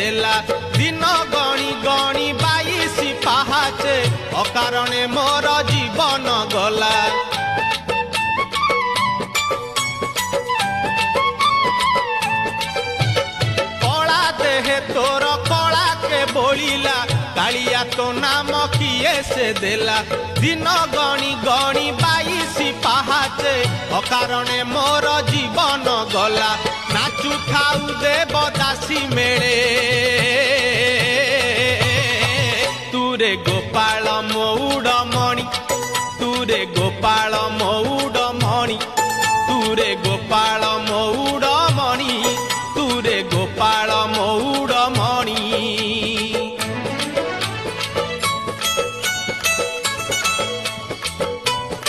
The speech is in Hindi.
देला दिन गणी गणी 22 पाहाचे अकारणे मोर जीवन गला कला देहे तोर कला के बोलिला कालिया तो नाम किए से देला दिन गणी गणी 22 पाहाचे अकारणे मोर जीवन गला नाचु खाऊ देवदासी मेले तुरे गोपाल मौड़ मणि तुरे गोपाल मौड़ मणि तुरे गोपाल मौड़